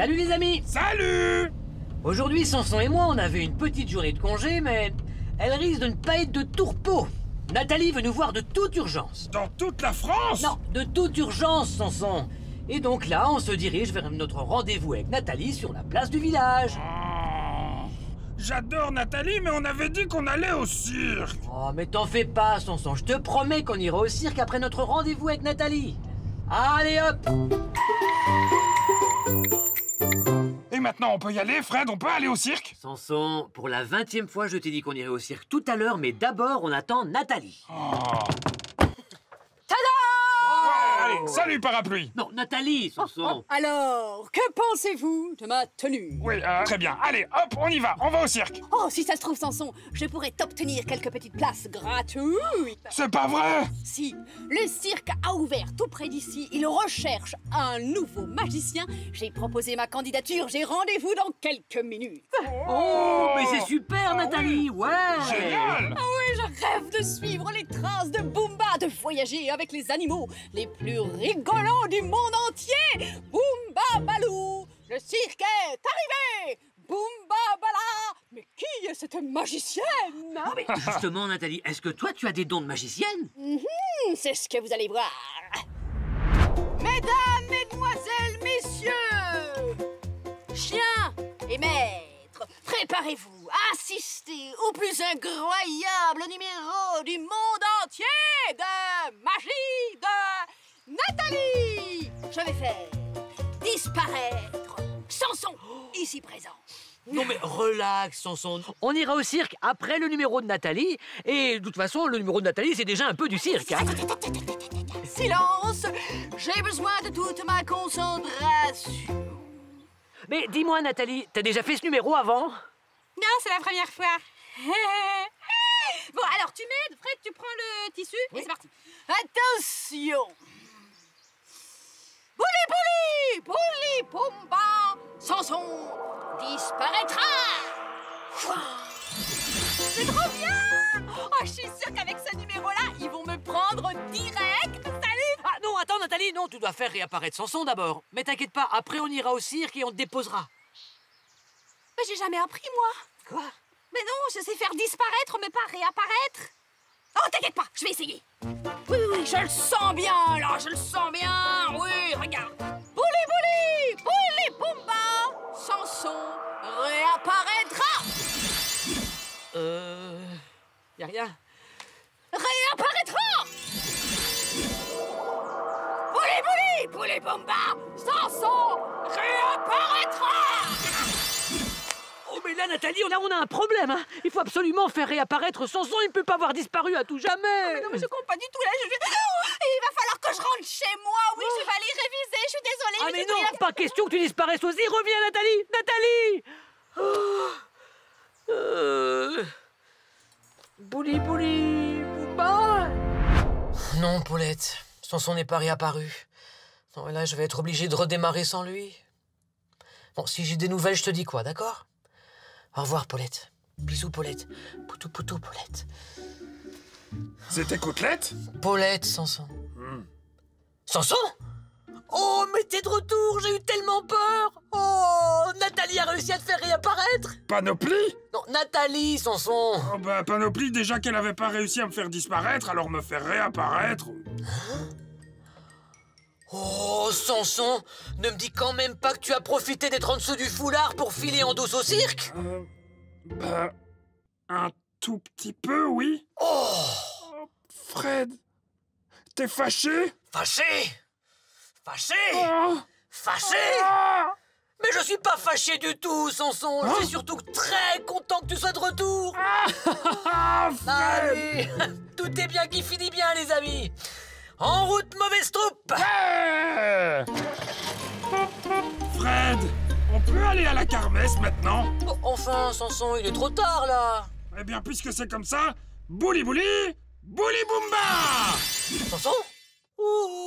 Salut les amis! Salut! Aujourd'hui, Sanson et moi, on avait une petite journée de congé, mais elle risque de ne pas être de tout repos. Nathalie veut nous voir de toute urgence. Dans toute la France? Non, de toute urgence, Sanson. Et donc là, on se dirige vers notre rendez-vous avec Nathalie sur la place du village. Oh, j'adore Nathalie, mais on avait dit qu'on allait au cirque. Oh, mais t'en fais pas, Sanson. Je te promets qu'on ira au cirque après notre rendez-vous avec Nathalie. Allez hop! Et maintenant, on peut y aller, Fred? On peut aller au cirque? Sanson, pour la 20e fois, je t'ai dit qu'on irait au cirque tout à l'heure, mais d'abord, on attend Nathalie. Oh. Tada! Ouais, allez, salut parapluie! Non, Nathalie, Sanson. Alors, que pensez-vous de ma tenue? Oui, très bien. Allez, hop, on y va au cirque. Oh, si ça se trouve, Sanson, je pourrais t'obtenir quelques petites places gratuites. C'est pas vrai? Si, le cirque a ouvert tout près d'ici. Il recherche un nouveau magicien. J'ai proposé ma candidature. J'ai rendez-vous dans quelques minutes. Oh, mais c'est super, Nathalie. Ouais. Génial! Ah oui, je rêve de suivre les traces de Boomba, de voyager avec les animaux les plus rigolants du monde entier. Boomba Baloo, le cirque est arrivé. Boomba Bala, mais qui est cette magicienne? Non, mais justement, Nathalie, est-ce que toi, tu as des dons de magicienne? C'est ce que vous allez voir. Mesdames, mesdemoiselles, messieurs, chiens et maîtres, préparez-vous à assister au plus incroyable numéro du monde entier de magie de Nathalie. Je vais faire disparaître Sanson, ici présent. Non mais relax, Sanson. On ira au cirque après le numéro de Nathalie. Et de toute façon, le numéro de Nathalie, c'est déjà un peu du cirque, hein. Silence, j'ai besoin de toute ma concentration. Mais dis-moi, Nathalie, t'as déjà fait ce numéro avant? Non, c'est la première fois. Bon, alors tu m'aides, Fred, tu prends le tissu et c'est parti. Attention! Bouli bouli, bouli bomba, Sanson disparaîtra. C'est trop bien! Oh, je suis sûre qu'avec ce numéro-là, ils vont me prendre direct. Salut! Ah non, attends, Nathalie, non, tu dois faire réapparaître Sanson d'abord. Mais t'inquiète pas, après on ira au cirque et on te déposera. Mais j'ai jamais appris, moi. Quoi? Mais non, je sais faire disparaître, mais pas réapparaître. Oh, t'inquiète pas, je vais essayer. Oui, oui, je le sens bien, là, je le sens bien. Oui, regarde. Bouli bouli, bouli boumba, Sanson réapparaîtra. Y a rien. Réapparaîtra. Bouli bouli, bouli boumba, Sanson réapparaîtra. Oh mais là, Nathalie, on a un problème, hein. Il faut absolument faire réapparaître Sanson, il ne peut pas avoir disparu à tout jamais. Mais non, mais je comprends pas du tout, là, il va falloir que je rentre chez moi. Oui, je vais aller réviser, je suis désolée. Ah mais non, pas question que tu disparaisses aussi. Reviens, Nathalie. Bouli bouli boumba. Non, Paulette, Sanson n'est pas réapparu. Non, et là, je vais être obligé de redémarrer sans lui. Bon, si j'ai des nouvelles, je te dis quoi, d'accord? Au revoir, Paulette. Bisous, Paulette. Poutou, poutou, Paulette. C'était Côtelette? Paulette, Sanson. Sanson? Oh, mais t'es de retour, j'ai eu tellement peur. Oh, Nathalie a réussi à te faire réapparaître. Panoplie? Non, Nathalie, Sanson. Oh bah, Panoplie, déjà qu'elle avait pas réussi à me faire disparaître, alors me faire réapparaître. Oh, Sanson, ne me dis quand même pas que tu as profité d'être en dessous du foulard pour filer en douce au cirque. Bah, un tout petit peu, oui. Oh, Fred, t'es fâché? fâché. Fâché. Oh. Fâché. Ah. Mais je suis pas fâché du tout, Sanson. Je suis surtout très content que tu sois de retour. Ah, Fred. Allez, tout est bien qui finit bien, les amis. En route, mauvaise troupe. Hey. Fred, on peut aller à la kermesse maintenant? Oh, enfin, Sanson, il est trop tard, là. Eh bien, puisque c'est comme ça, bouli bouli, bouli boumba! Sanson? Ouh.